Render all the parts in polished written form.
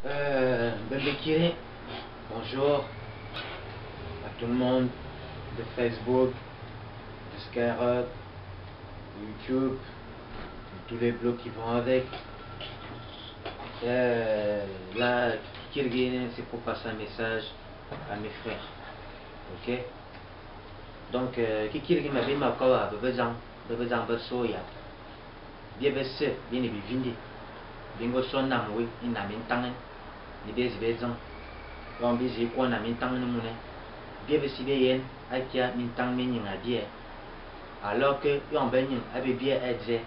Bembekiri, bonjour à tout le monde de Facebook, de Skyrock, YouTube, de tous les blogs qui vont avec. Là, Kikirgine, c'est pour passer un message à mes frères. Ok? Donc, Kikirgine m'a dit Makawa, Bebezang Besoya, Biebese, bien et bivindi, Bingo son namwe, in Amintangen, ni bezang. On bisi quoi na mintang no mune bien be sibe yen akia mintang menin a bien alors que yon benyin abe bien edze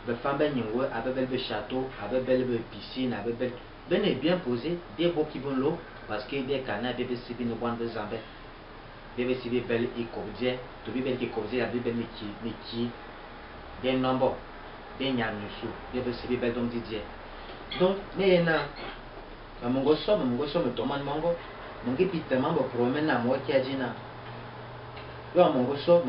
be fam benyin we abe bel be château abe bel be piscine abe bel ben est bien posé bien beau qui vont l'eau parce que bien kana be be sibe no bon be zambe be sibe bel e kodje to be bel ki kodje abe bel miki bien nombo bien nyanusu be sibe bel dom didje donc mais na mongo so me toman mongo mongi pitama bo promen na mo kia jina yo mongo so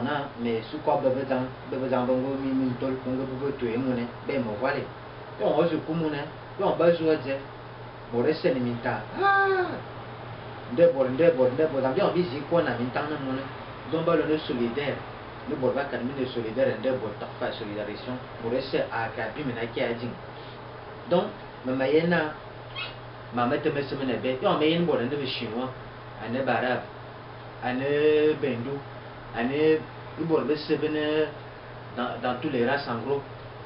na me su ko bebe zang bongo mi tol bongo bo to e mune be mo wale yo o ju kumune yo ba ju aje bo rese ni minta ndebo zang yo bizi ko na minta na mune donc ba le solidaire le bo ba kan mi solidaire ndebo ta fa solidarisation bo rese a ka bi me na kia jin donc mama yena Maman te met semaine bête, on met une bonne de chinois, un arabe, un bendou, un iborbe sebene dans tous les races en gros.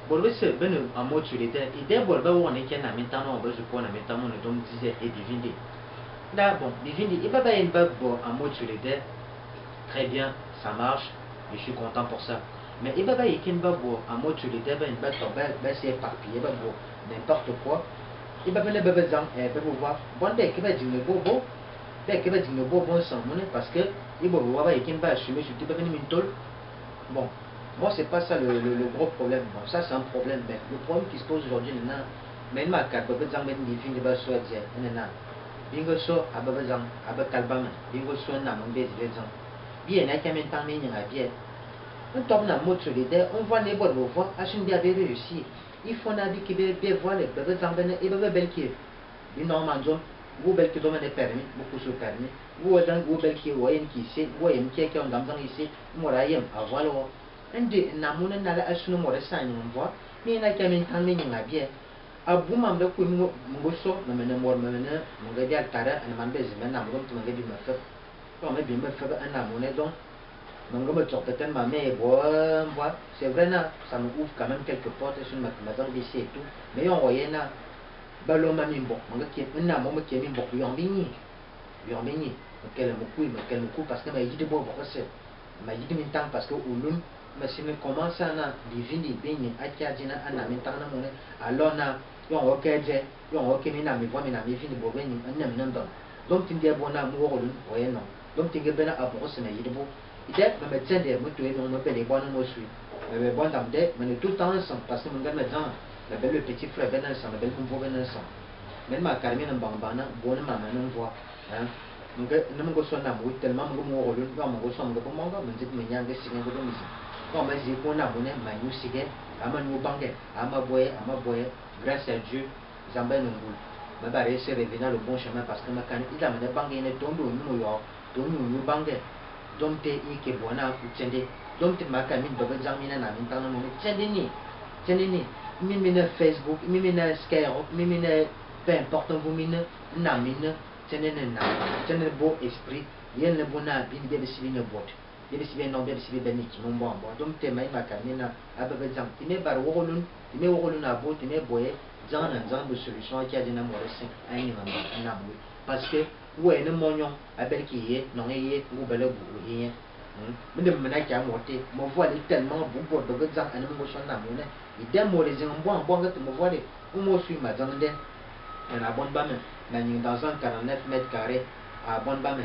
Borbe sebene en mode solitaire, et des borbe où on est qu'un amitant, on veut se prendre un amitant, on donc disait et diviner. Là, bon, diviner, il va pas une bague en mode solitaire, très bien, ça marche, je suis content pour ça. Mais il va pas une bague en mode solitaire, une bague c'est éparpillé, n'importe quoi. Il va venir bébé zang et bébé voir bon dès qu'il va dire le bobo dès qu'il va dire le bobo sans monnaie parce que il va voir et qu'il va assumer je dis pas venir une bon moi c'est pas ça le gros problème bon ça c'est un problème mais le problème qui se pose aujourd'hui maintenant mais ma carte bébé zang mais il finit de soit dire maintenant bingo so à bébé zang à bébé kalbam bingo so na mon bébé zang bien n'a qu'à maintenant mais il y a bien on tombe dans mode solidaire on voit les bonnes voir à chaque dia bébé réussir il faut n'a dit qu'il bien voir les bébés zambene et bébé bel qui est normalement vous bel qui donne des permis beaucoup sur permis vous dans vous bel qui voyez qui c'est voyez qui est en dans ici moi là yem avoir le un de namuna na la asunu mo resa on voit mais na qui même temps mais n'a bien abu mam da ku mo so na mena mo mena mo ga dia tara na man bez mena mo to ga di ma fa ko me bi ma fa un namuna donc donc, peut-être ma mère boit, c'est vrai, ça me ouvre quand même quelques portes sur ma ici et tout. Mais on voyait là, ballon m'a mis bon, on a qui est un amour qui est mis bon, lui en béni, quel me coupe, parce que m'a dit de boire, c'est, m'a dit de m'entendre parce que au long, mais si me commence à diviner, béni, à qui a dit à n'a m'entendre mon alors na, on va qu'aider, on va qu'aider, mais voix, mais n'a mis de boire, un homme donc, tu dis bon amour, ouais, non. Donc, tu dis bien à boire, c'est de boire. Peut-être que je me dis que je les bonnes mots suivent. Mais bon, mais tout le temps ensemble, parce que mon gars me dit, le petit frère ben ensemble, le bel compo ben ensemble. Même ma carmine en bambana, bonne maman, on voit. Donc, je me suis dit, tellement je me suis dit, je me suis dit, je me suis dit, je me suis dit, quand je dis qu'on a mon aime, je suis dit, je me suis grâce à Dieu, Zambé Nungul. Je vais réussir à revenir le bon chemin parce que il a mené banque, il est tombé au numéro, tombé au banque. Donc, tu es bon à utiliser. Donc, tu m'as mis de l'examen à l'intérieur de mon tiens, mine Facebook, mine Skyrock, mine peu importe, vous mine, namine, tiens, beau esprit, il y a un bon habit, il y a des une boîte. Il y a des non, il y a des bénis qui m'ont bon. Donc, tu m'as mis à peu près, tu m'es par Wallon, tu m'es Wallon à bout, tu m'es boyé, dans un solution qui a des amours, un amour. Parce que, ouais, le moignon, avec qui est, non, il est, ou bel ou mais de mener qui a monté, mon voix est tellement bon pour de gens à nous motion à mon il démolise un bon que me voir où moi suis ma zone un abonne bas mais dans un 49 mètres carrés à bonne bas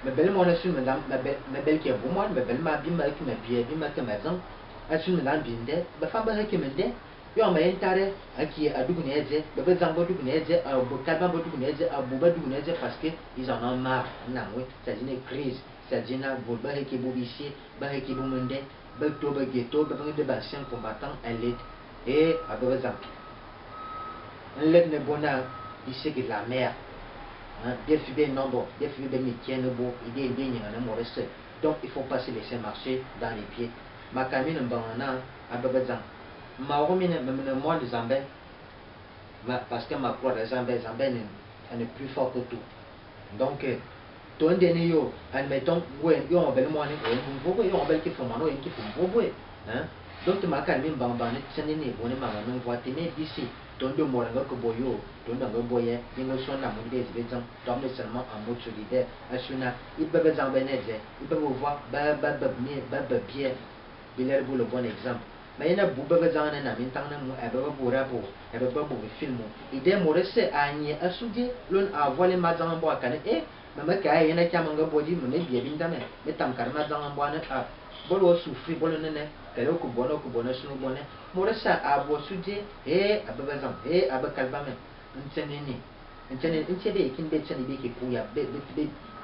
mais belle mon assume madame ma belle qui est pour moi mais belle ma bim avec ma pied bim avec ma zone assume madame binde ma femme avec me dit yo ma entare aki adugu neje bebe zango dugu neje au kalba dugu neje au buba dugu neje parce que ils en ont marre na oui ça dit une crise ça dit na volba qui bobici ba qui bomende ba to ba ghetto ba de bassin combattant elle est et à bebe zango elle ne bona ici que la mer. Des filles nombre, des filles de métier, donc il faut pas se laisser marcher dans les pieds. Ma camine banana à Babazan. Ma romine, moi de Zambé, parce que ma croix de Zambé, Zambé elle est plus forte que tout. Donc, ton dernier yo, admettons, ouais, yo on belle moine, on belle qui font mano, qui font beau, hein. Donc, ma camine bambane, c'est né, on est ma maman, voit t'aimer d'ici. Ton de moi, que boyo, ton de boye, une notion d'amour des gens, dormez seulement en mode solidaire. Asuna, il peut vous en bénéficer, il peut vous voir, bien, il est le bon exemple. Mais il y a beaucoup de gens qui ont un film. Il y a des gens qui ont soudé, l'on a volé ma dans un bois canet. Eh, mais il y a des gens qui ont body, mais bien évidemment, mais tant qu'à ma dans un bois, bolo souffrir, bolo nene, qu'elle au bono, sur le bonnet. Moressa a beau soudé, eh, à Babazan, eh, à Bacalbame, un tchénéni. Un tchénéni, un tchénéni qui est tchénéni qui couille,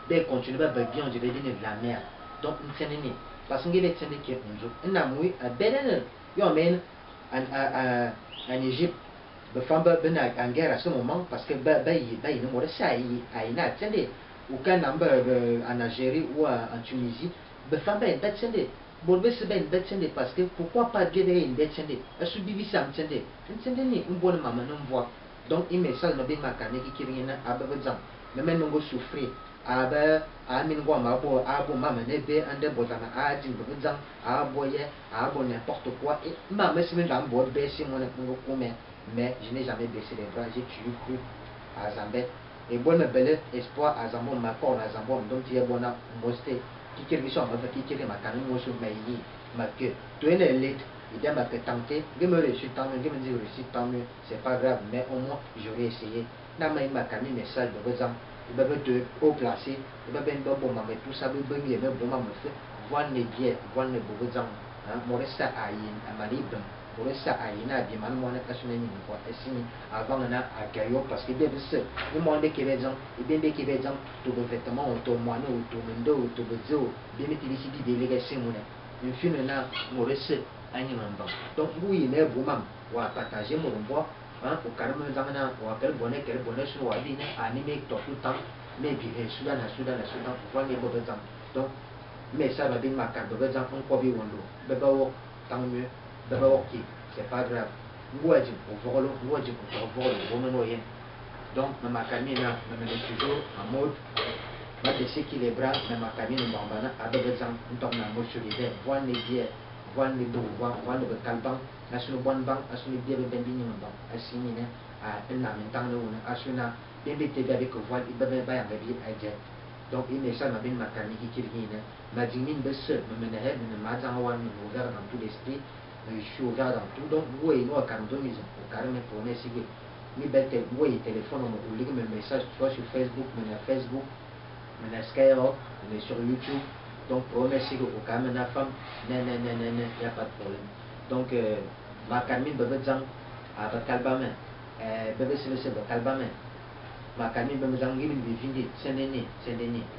bé continue à bien, je vais dire de la mer. Donc, un tchénéni. Parce que les tchénéni qui est un jour, un amour, à Bénin, yo mène en Égypte. Les femmes sont en guerre à ce moment parce que il ne m'aurait ça, il y a tchénéni. Ou qu'un number en Algérie ou en Tunisie, les femmes sont bêtes tchénéni. Bolbe se ben bête parce que pourquoi pas Dieu derrière une bête tchénéni. Elle subit ça, un tchénéni, une bonne maman, on voit. Donc, il me semble que ma carne qui vient à Babazan. Mais maintenant, on souffrir. Amingo mabo abo mama nebe ande botana aji bozang aboye abo n'importe quoi et maman se met dans le bord baisser mon mais je n'ai jamais baissé les bras, j'ai toujours cru à Zambé et bon me belle espoir à Zambon ma corps à Zambon donc tu es bon à moster qui quelque chose ma qui quelque ma canon moi sur ma que tu es l'élite il m'a fait tenter je me réussis tant mieux je me dis réussi tant mieux c'est pas grave mais au moins j'aurais essayé n'a ma canon message de Zambé il va être haut placé, il va être bon, mais tout ça, il va être bon, mais voir les biais, voir les beaux gens, moi ça a à ma libre, moi ça a à bien, moi on a passionné une fois, et si avant on a à Caillot, parce que bien sûr, le monde qui est gens, et bien qui est gens, tout le vêtement, tout le moineau, tout le dos, tout le zoo, bien mettre ici des délégations, une fille là, moi ça a une main. Donc, oui, il est vraiment, on va partager mon voix. Au carrément zamana ou à quel bonnet sur la ligne animé tout le temps mais puis Soudan voir les beaux exemples donc mais ça va bien ma carte de exemple on peut vivre bébé tant mieux bébé ok c'est pas grave moi je pour voir le donc ma camine là me met toujours en mode ma décide qu'il est bras mais ma camine bambana à bébé exemple on tourne en mode solidaire voir les biais voir les beaux voir le calban asunu bon bank asunu biye be bendi nyum bank asini ne na mentang no na asuna bebe te be ko voile be ba ya be aje donc il est ça ma bin makani qui kirgi ne ma jimin be se me ne he me ma jang wan no ouvert dans tout l'esprit je suis ouvert dans tout donc oui no kan do mise au carme pour ne sigé ni bete oui téléphone mo ou me message soit sur Facebook me na Facebook me na Skyrock me sur YouTube donc pour me sigé au carme na femme ne y a pas de problème donc ma camine bebe zang a bakalbame bebe se bakalbame ma camine bebe zang gibi bi vindi seneni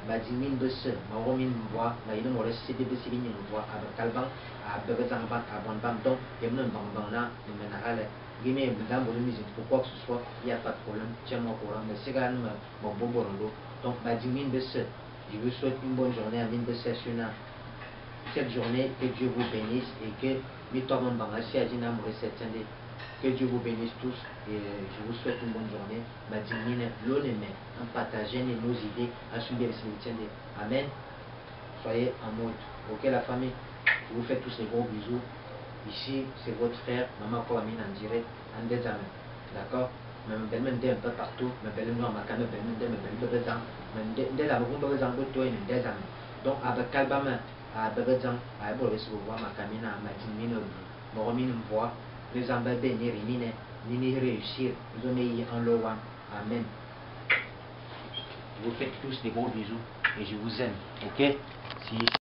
ma jimin bese ma romin bois ma ino mo resi bebe sibini mo bois a bakalbang a bebe zang ban a bon bam donc yemno bang na me na ale gime bidam bo musique pour quoi que ce soit il y a pas de problème tiens moi courant mais c'est quand même mon bobo rondo donc ma jimin bese je vous souhaite une bonne journée à mine bese suna cette journée, que Dieu vous bénisse et que que Dieu vous bénisse tous et je vous souhaite une bonne journée. Partagez nos idées, Amen. Soyez en mode. Ok la famille, je vous fais tous les gros bisous. Ici, c'est votre frère, Maman Kouamine en direct, en désamen. D'accord? Je me belle un peu partout, me belle noir, ma canne, me belle donc, avec Kalbama, à Babazan, à Borisova, ma camina, ma timino, Moromine voix, les ambabés, ni réussir, donner en loin. Amen. Je vous fais tous des gros bisous et je vous aime. Ok? Si